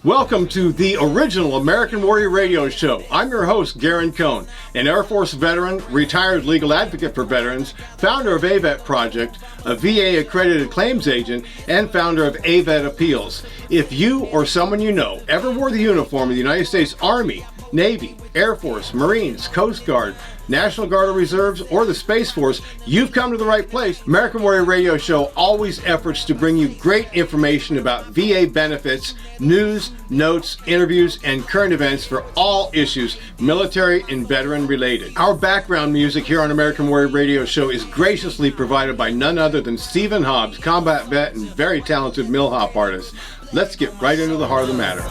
Welcome to the original American Warrior Radio Show. I'm your host, Garren, an Air Force veteran, retired legal advocate for veterans, founder of AVET Project, a VA accredited claims agent, and founder of AVET Appeals. If you or someone you know ever wore the uniform of the United States Army, Navy, Air Force, Marines, Coast Guard, National Guard or Reserves, or the Space Force, you've come to the right place. American Warrior Radio Show always efforts to bring you great information about VA benefits, news, notes, interviews, and current events for all issues, military and veteran related. Our background music here on American Warrior Radio Show is graciously provided by none other than Stephen Hobbs, combat vet and very talented mill hop artist. Let's get right into the heart of the matter.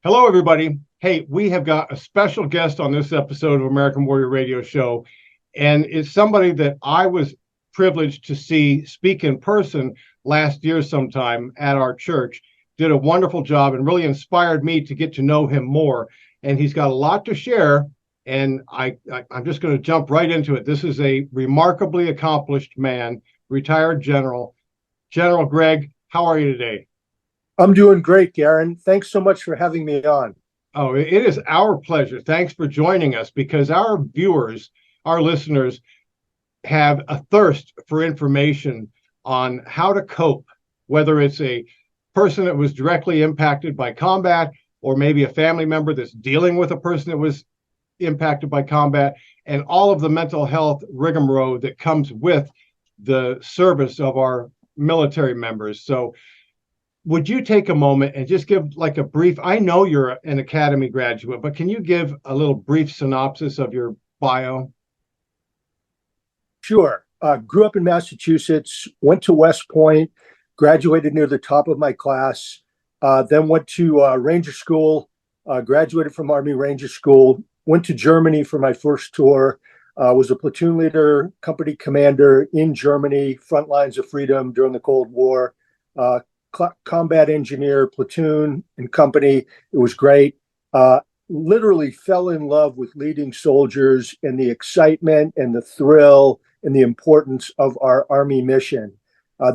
Hello, everybody. Hey, we have got a special guest on this episode of American Warrior Radio Show, and it's somebody that I was privileged to see speak in person last year sometime at our church. Did a wonderful job and really inspired me to get to know him more. And he's got a lot to share, and I'm just going to jump right into it. This is a remarkably accomplished man, retired general. General Gregg, how are you today? I'm doing great, Garren. Thanks so much for having me on. Oh, it is our pleasure. Thanks for joining us, because our viewers, our listeners, have a thirst for information on how to cope, whether it's a person that was directly impacted by combat, or maybe a family member that's dealing with a person that was impacted by combat, and all of the mental health rigmarole that comes with the service of our military members. So would you take a moment and just give like a brief, I know you're an academy graduate, but can you give a little brief synopsis of your bio? Sure. Grew up in Massachusetts, went to West Point, graduated near the top of my class, then went to Ranger School, graduated from Army Ranger School, went to Germany for my first tour, was a platoon leader, company commander in Germany, front lines of freedom during the Cold War, combat engineer, platoon and company. It was great. Literally fell in love with leading soldiers and the excitement and the thrill and the importance of our Army mission.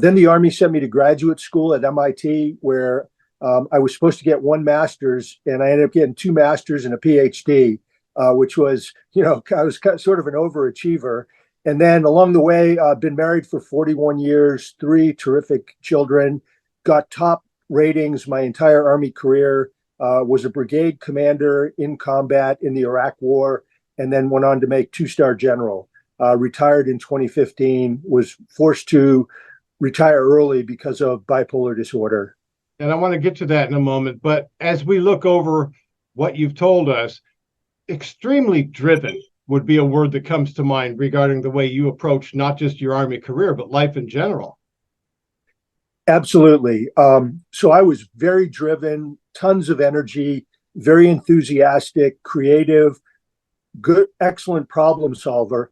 Then the Army sent me to graduate school at MIT, where I was supposed to get one master's, and I ended up getting two masters and a PhD, which was, I was sort of an overachiever. And then along the way, I've been married for 41 years, 3 terrific children, got top ratings my entire Army career, was a brigade commander in combat in the Iraq War, and then went on to make 2-star general. Retired in 2015, was forced to retire early because of bipolar disorder. And I want to get to that in a moment. But as we look over what you've told us, extremely driven would be a word that comes to mind regarding the way you approach not just your Army career, but life in general. Absolutely. So I was very driven, tons of energy, very enthusiastic, creative, good, excellent problem solver.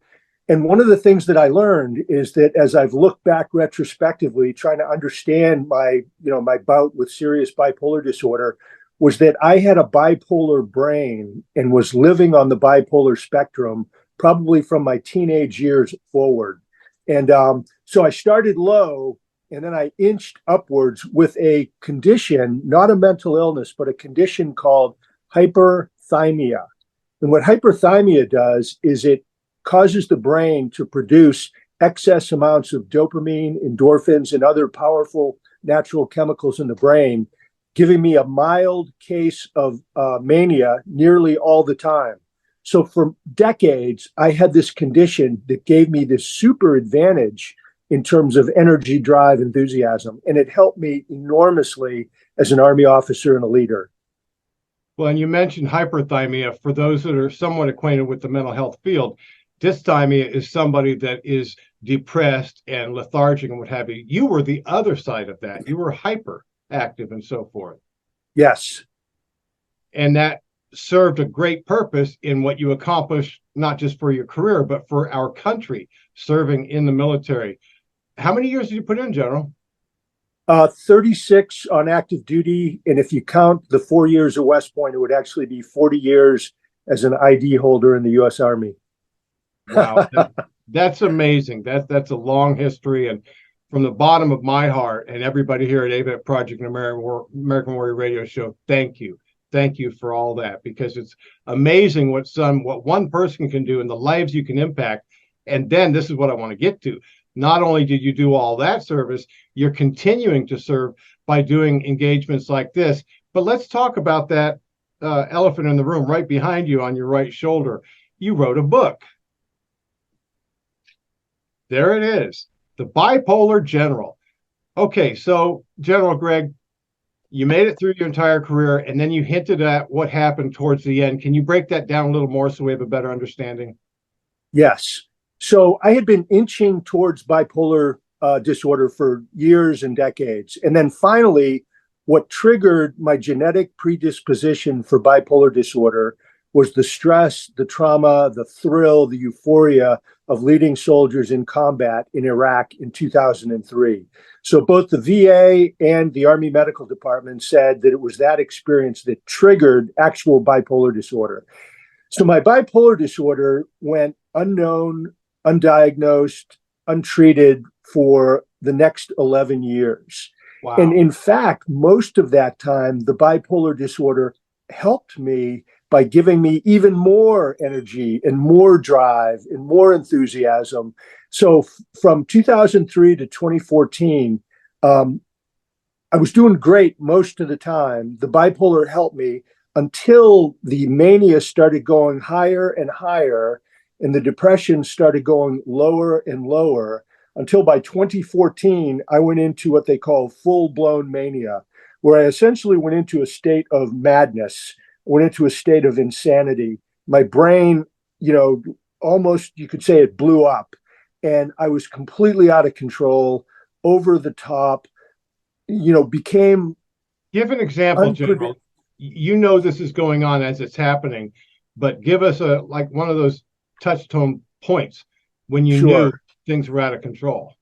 And one of the things that I learned is that as I've looked back retrospectively, trying to understand my bout with serious bipolar disorder, was that I had a bipolar brain and was living on the bipolar spectrum, probably from my teenage years forward. And so I started low, and then I inched upwards with a condition, not a mental illness, but a condition called hyperthymia. And what hyperthymia does is it causes the brain to produce excess amounts of dopamine, endorphins, and other powerful natural chemicals in the brain, giving me a mild case of mania nearly all the time. So for decades, I had this condition that gave me this super advantage in terms of energy, drive, enthusiasm. And it helped me enormously as an Army officer and a leader. Well, and you mentioned hyperthymia. For those that are somewhat acquainted with the mental health field, dysthymia is somebody that is depressed and lethargic and what have you. You were the other side of that. You were hyperactive and so forth. Yes. And that served a great purpose in what you accomplished, not just for your career, but for our country, serving in the military. How many years did you put in, General? 36 on active duty. And if you count the 4 years at West Point, it would actually be 40 years as an ID holder in the U.S. Army. Wow. That's amazing. That's a long history. And from the bottom of my heart and everybody here at AVET Project and American Warrior Radio Show, thank you. Thank you for all that, because it's amazing what one person can do and the lives you can impact. And then this is what I want to get to. Not only did you do all that service, you're continuing to serve by doing engagements like this. But let's talk about that elephant in the room right behind you on your right shoulder. You wrote a book. There it is. The Bipolar General. Okay, so General Gregg, you made it through your entire career, and then you hinted at what happened towards the end. Can you break that down a little more so we have a better understanding? Yes. So I had been inching towards bipolar disorder for years and decades. And then finally, what triggered my genetic predisposition for bipolar disorder was the stress, the trauma, the thrill, the euphoria of leading soldiers in combat in Iraq in 2003. So both the VA and the Army Medical Department said that it was that experience that triggered actual bipolar disorder. So my bipolar disorder went unknown, undiagnosed, untreated for the next 11 years. Wow. And in fact, most of that time, the bipolar disorder helped me by giving me even more energy and more drive and more enthusiasm. So from 2003 to 2014, I was doing great most of the time. The bipolar helped me until the mania started going higher and higher, and the depression started going lower and lower, until by 2014, I went into what they call full-blown mania, where I essentially went into a state of madness, went into a state of insanity. My brain, almost you could say it blew up, and I was completely out of control, over the top, became... Give an example, General. You know this is going on as it's happening, but give us one of those touchstone points when you knew things were out of control.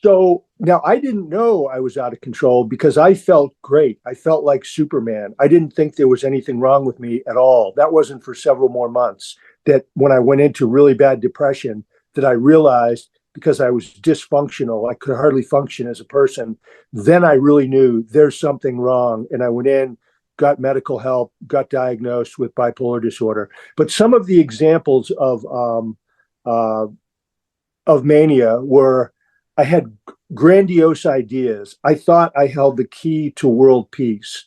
So now I didn't know I was out of control because I felt great. I felt like Superman. I didn't think there was anything wrong with me at all. That wasn't for several more months that when I went into really bad depression that I realized, because I was dysfunctional, I could hardly function as a person. Then I really knew there's something wrong. And I went in, got medical help, got diagnosed with bipolar disorder. But some of the examples of mania were, I had grandiose ideas. I thought I held the key to world peace.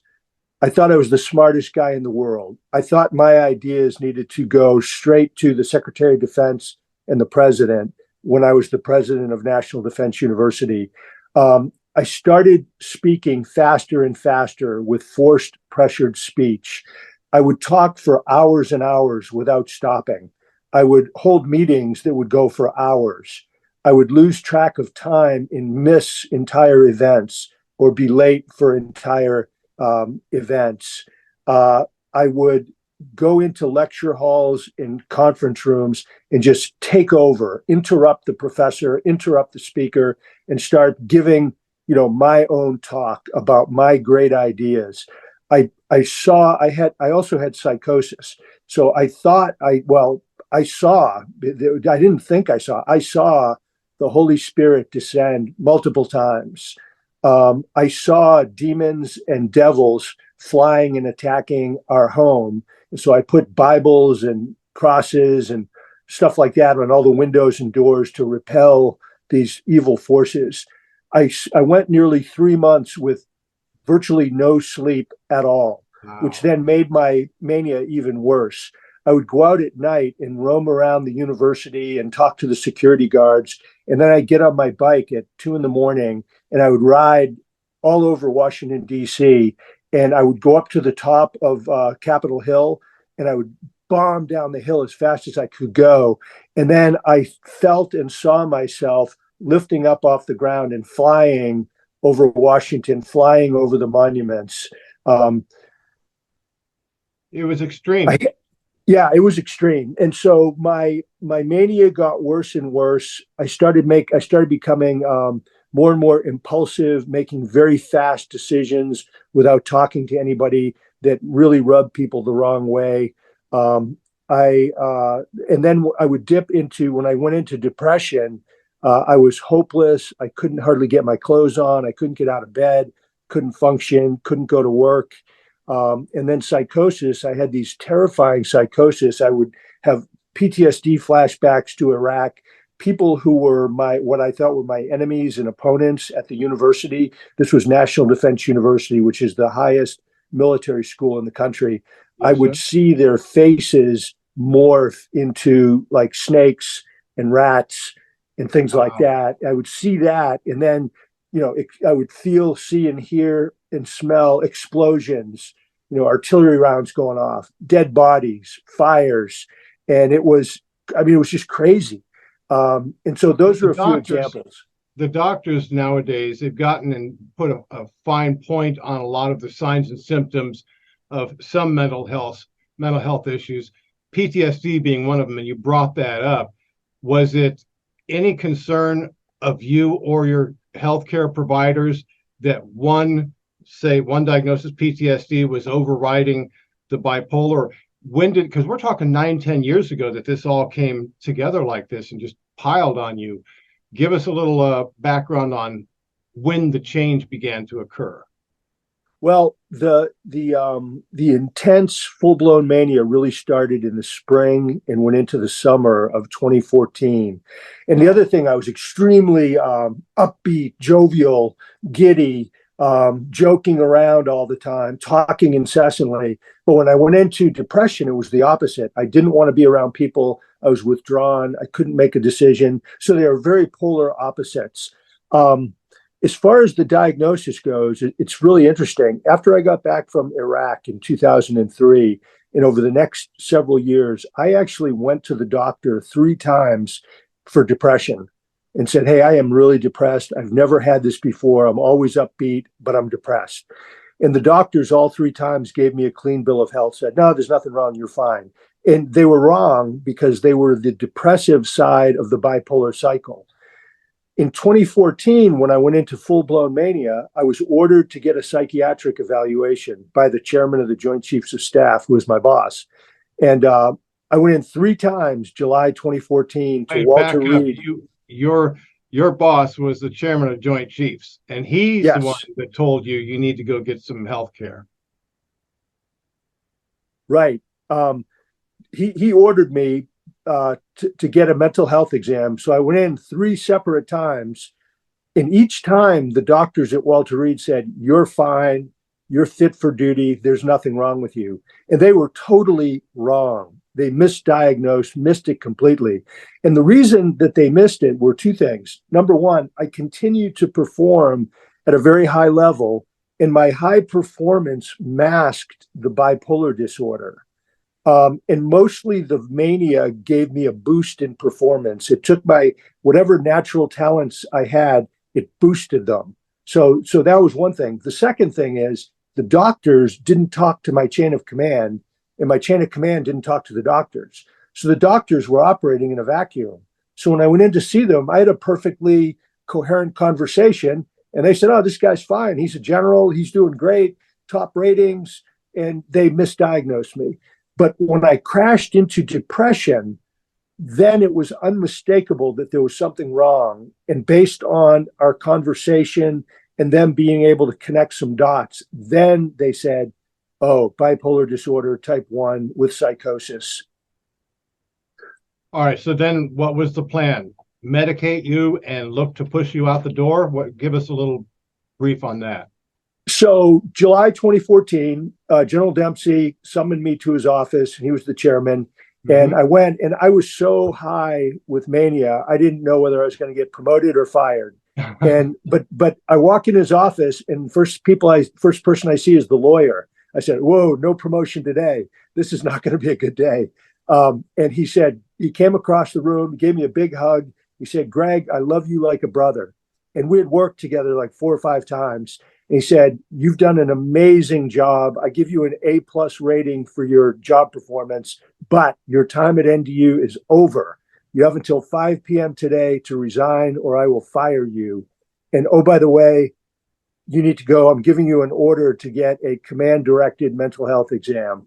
I thought I was the smartest guy in the world. I thought my ideas needed to go straight to the Secretary of Defense and the President when I was the president of National Defense University. I started speaking faster and faster with forced, pressured speech. I would talk for hours and hours without stopping. I would hold meetings that would go for hours. I would lose track of time and miss entire events or be late for entire events. I would go into lecture halls and conference rooms and just take over, interrupt the professor, interrupt the speaker, and start giving, my own talk about my great ideas. I also had psychosis. So I thought I didn't think I saw the Holy Spirit descend multiple times. I saw demons and devils flying and attacking our home. And so I put Bibles and crosses and stuff like that on all the windows and doors to repel these evil forces. I went nearly 3 months with virtually no sleep at all, wow, which then made my mania even worse. I would go out at night and roam around the university and talk to the security guards. And then I'd get on my bike at 2 a.m. and I would ride all over Washington, D.C. And I would go up to the top of Capitol Hill and I would bomb down the hill as fast as I could go. And then I felt and saw myself lifting up off the ground and flying over Washington, flying over the monuments. It was extreme. Yeah, it was extreme. And so my mania got worse and worse. I started becoming more and more impulsive, making very fast decisions without talking to anybody that really rubbed people the wrong way. And then I would dip into, when I went into depression, I was hopeless. I couldn't hardly get my clothes on. I couldn't get out of bed, couldn't function, couldn't go to work. And then psychosis, I had these terrifying psychosis. I would have PTSD flashbacks to Iraq, people who were what I thought were my enemies and opponents at the university. This was National Defense University, which is the highest military school in the country. Yes, I would see their faces morph into like snakes and rats and things like that. I would see that. And then, I would feel, see, and hear and smell explosions, artillery rounds going off, dead bodies, fires. And it was just crazy. And so those are a few examples. The doctors nowadays, they've gotten and put a fine point on a lot of the signs and symptoms of some mental health issues, PTSD being one of them, and you brought that up. Was it any concern of you or your healthcare providers that one diagnosis, PTSD, was overriding the bipolar? Because we're talking 9-10 years ago that this all came together like this and just piled on you. Give us a little background on when the change began to occur. Well, the intense full-blown mania really started in the spring and went into the summer of 2014. And the other thing, I was extremely upbeat, jovial, giddy, joking around all the time, talking incessantly. But when I went into depression, it was the opposite. I didn't want to be around people. I was withdrawn. I couldn't make a decision. So they are very polar opposites. As far as the diagnosis goes, it's really interesting. After I got back from Iraq in 2003, and over the next several years, I actually went to the doctor 3 times for depression and said, hey, I am really depressed. I've never had this before. I'm always upbeat, but I'm depressed. And the doctors all 3 times gave me a clean bill of health, said, no, there's nothing wrong. You're fine. And they were wrong because they were the depressive side of the bipolar cycle. In 2014, when I went into full-blown mania, I was ordered to get a psychiatric evaluation by the chairman of the Joint Chiefs of Staff, who was my boss. And I went in 3 times, July 2014, to Walter Reed. Your boss was the chairman of Joint Chiefs, and he's the one that told you need to go get some health care. Right. He ordered me to get a mental health exam. So I went in 3 separate times. And each time the doctors at Walter Reed said, you're fine, you're fit for duty, there's nothing wrong with you. And they were totally wrong. They misdiagnosed, missed it completely. And the reason that they missed it were 2 things. Number one, I continued to perform at a very high level, and my high performance masked the bipolar disorder. And mostly the mania gave me a boost in performance. It took whatever natural talents I had, it boosted them. So that was one thing. The second thing is the doctors didn't talk to my chain of command, and my chain of command didn't talk to the doctors. So the doctors were operating in a vacuum. So when I went in to see them, I had a perfectly coherent conversation, and they said, oh, this guy's fine. He's a general. He's doing great, top ratings, and they misdiagnosed me. But when I crashed into depression, then it was unmistakable that there was something wrong. And based on our conversation and them being able to connect some dots, then they said, oh, bipolar disorder type 1 with psychosis. All right. So then what was the plan? Medicate you and look to push you out the door? Give us a little brief on that. So July 2014, General Dempsey summoned me to his office, and he was the chairman. And I went, and I was so high with mania, I didn't know whether I was going to get promoted or fired. And but I walk in his office, and first person I see is the lawyer. I said, "Whoa, no promotion today. This is not going to be a good day." And he said, he came across the room, gave me a big hug. He said, "Gregg, I love you like a brother." And we had worked together like 4 or 5 times. And he said, "You've done an amazing job. I give you an A+ rating for your job performance, but your time at NDU is over. You have until 5 p.m. today to resign, or I will fire you. And oh, by the way, you need to go. I'm giving you an order to get a command-directed mental health exam."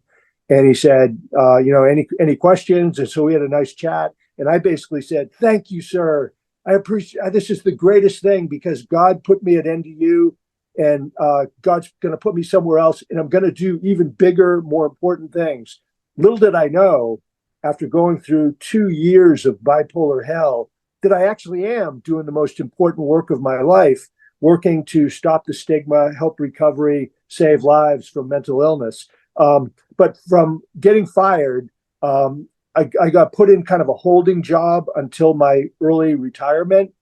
And he said, any questions? And so we had a nice chat. And I basically said, "Thank you, sir. I appreciate this is the greatest thing because God put me at NDU and God's going to put me somewhere else and I'm going to do even bigger, more important things. Little did I know after going through 2 years of bipolar hell that I actually am doing the most important work of my life, working to stop the stigma, help recovery, save lives from mental illness. But from getting fired, I got put in kind of a holding job until my early retirement.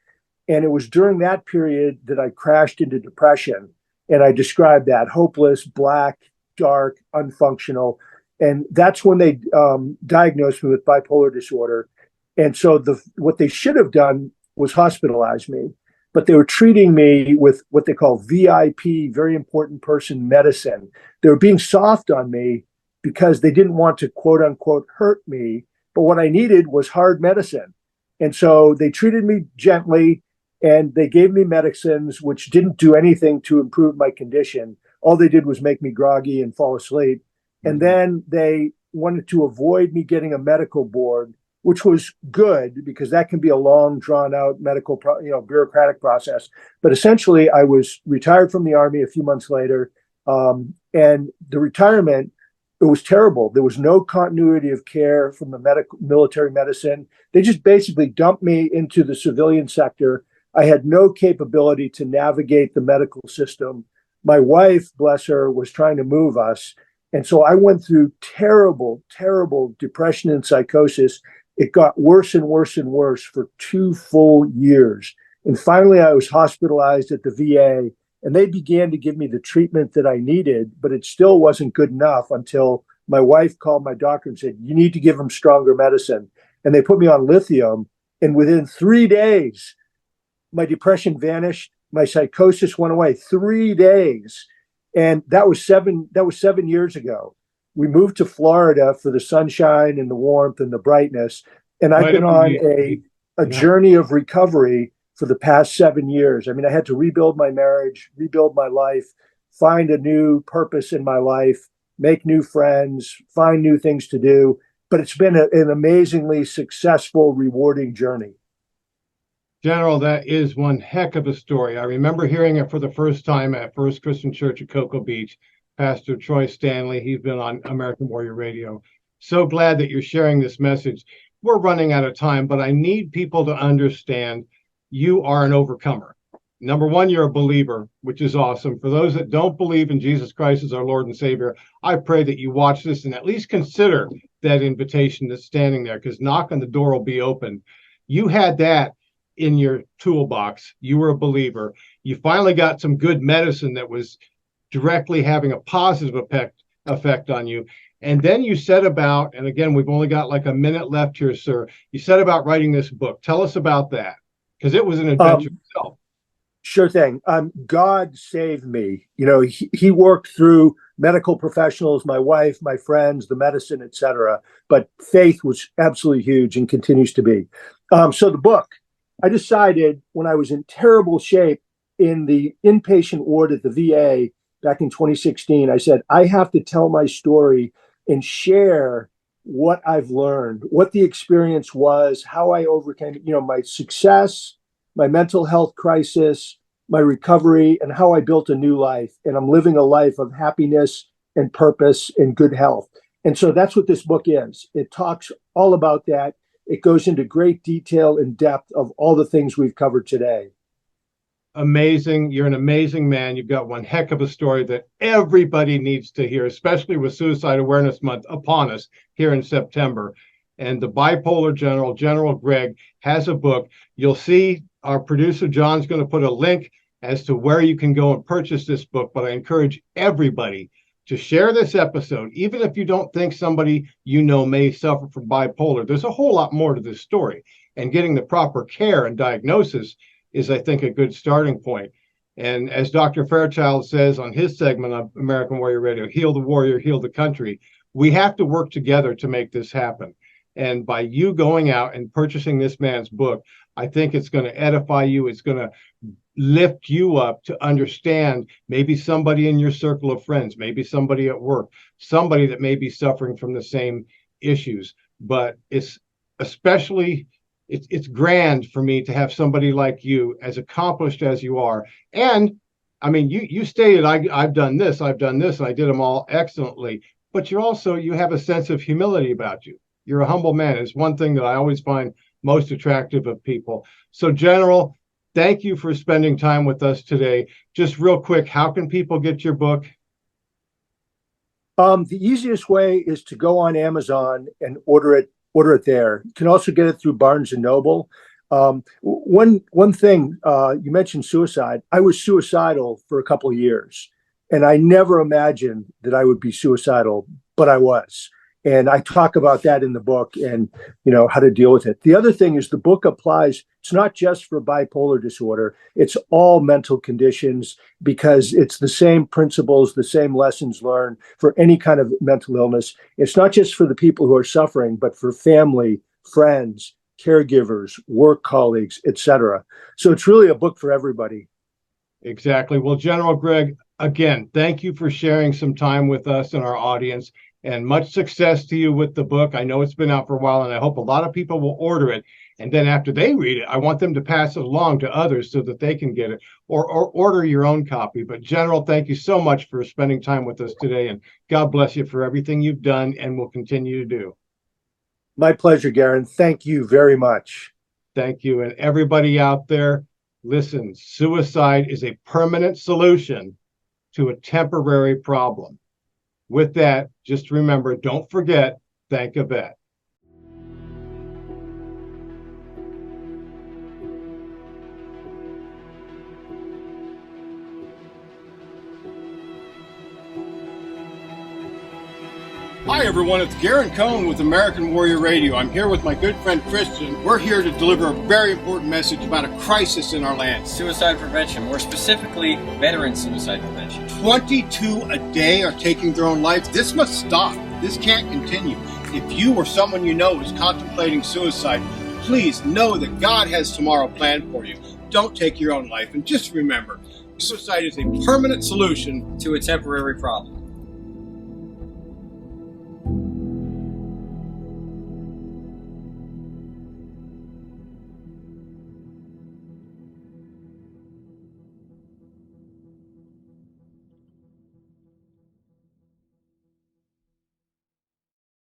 And it was during that period that I crashed into depression. And I described that hopeless, black, dark, unfunctional. And that's when they diagnosed me with bipolar disorder. And so what they should have done was hospitalize me. But they were treating me with what they call VIP, very important person medicine. They were being soft on me because they didn't want to, quote unquote, hurt me. But what I needed was hard medicine. And so they treated me gently and they gave me medicines which didn't do anything to improve my condition. All they did was make me groggy and fall asleep. And then they wanted to avoid me getting a medical board, which was good because that can be a long, drawn-out medical, bureaucratic process. But essentially, I was retired from the Army a few months later, and the retirement, it was terrible. There was no continuity of care from the military medicine. They just basically dumped me into the civilian sector. I had no capability to navigate the medical system. My wife, bless her, was trying to move us. And so I went through terrible, terrible depression and psychosis. It got worse and worse and worse for 2 full years. And finally, I was hospitalized at the VA, and they began to give me the treatment that I needed, but it still wasn't good enough until my wife called my doctor and said, you need to give him stronger medicine. And they put me on lithium. And within 3 days, my depression vanished. My psychosis went away. 3 days. And that was 7 years ago. We moved to Florida for the sunshine and the warmth and the brightness. And I've been on a journey of recovery for the past 7 years. I mean, I had to rebuild my marriage, rebuild my life, find a new purpose in my life, make new friends, find new things to do. But it's been an amazingly successful, rewarding journey. General, that is one heck of a story. I remember hearing it for the first time at First Christian Church at Cocoa Beach. Pastor Troy Stanley, he's been on American Warrior Radio. So glad that you're sharing this message. We're running out of time, but I need people to understand you are an overcomer. Number one, you're a believer, which is awesome. For those that don't believe in Jesus Christ as our Lord and Savior, I pray that you watch this and at least consider that invitation that's standing there, because knock on the door will be open. You had that in your toolbox. You were a believer. You finally got some good medicine that was directly having a positive effect on you. And then you set about, and again, we've only got like a minute left here, sir. You set about writing this book. Tell us about that, because it was an adventure itself. Sure thing. God saved me. You know, he worked through medical professionals, my wife, my friends, the medicine, etc. But faith was absolutely huge and continues to be. So the book, I decided when I was in terrible shape in the inpatient ward at the VA back in 2016, I said, I have to tell my story and share what I've learned, what the experience was, how I overcame, my success, my mental health crisis, my recovery, and how I built a new life. And I'm living a life of happiness and purpose and good health. And so that's what this book is. It talks all about that. It goes into great detail and depth of all the things we've covered today. Amazing. You're an amazing man. You've got one heck of a story that everybody needs to hear, especially with Suicide Awareness Month upon us here in September. And the bipolar General Gregg, has a book. You'll see our producer, John's going to put a link as to where you can go and purchase this book. But I encourage everybody to share this episode, even if you don't think somebody may suffer from bipolar. There's a whole lot more to this story. And getting the proper care and diagnosis is, I think, a good starting point. And as Dr. Fairchild says on his segment of American Warrior Radio, Heal the Warrior, Heal the Country, we have to work together to make this happen. And by you going out and purchasing this man's book, I think it's going to edify you. It's going to lift you up to understand maybe somebody in your circle of friends, maybe somebody at work, somebody that may be suffering from the same issues. But it's especially it's grand for me to have somebody like you, as accomplished as you are. And I mean, you stated I've done this, and I did them all excellently. But you have a sense of humility about you. You're a humble man. It's one thing that I always find most attractive of people. So, General, thank you for spending time with us today. Just real quick, how can people get your book? The easiest way is to go on Amazon and order it there. You can also get it through Barnes and Noble. One thing, you mentioned suicide. I was suicidal for a couple of years, and I never imagined that I would be suicidal, but I was. And I talk about that in the book, and how to deal with it. The other thing is the book applies. It's not just for bipolar disorder. It's all mental conditions, because it's the same principles, the same lessons learned for any kind of mental illness. It's not just for the people who are suffering, but for family, friends, caregivers, work colleagues, etc. So it's really a book for everybody. Exactly. Well, General Gregg, again, thank you for sharing some time with us and our audience, and much success to you with the book. I know it's been out for a while, and I hope a lot of people will order it. And then after they read it, I want them to pass it along to others so that they can get it, or order your own copy. But General, thank you so much for spending time with us today, and God bless you for everything you've done and will continue to do. My pleasure, Garren. Thank you very much. Thank you. And everybody out there, listen, suicide is a permanent solution to a temporary problem. With that, just remember, don't forget, thank AVET. Hi everyone, it's Garren Cohn with American Warrior Radio. I'm here with my good friend Christian. We're here to deliver a very important message about a crisis in our land. Suicide prevention, more specifically, veteran suicide prevention. 22 a day are taking their own lives. This must stop. This can't continue. If you or someone you know is contemplating suicide, please know that God has tomorrow planned for you. Don't take your own life. And just remember, suicide is a permanent solution to a temporary problem.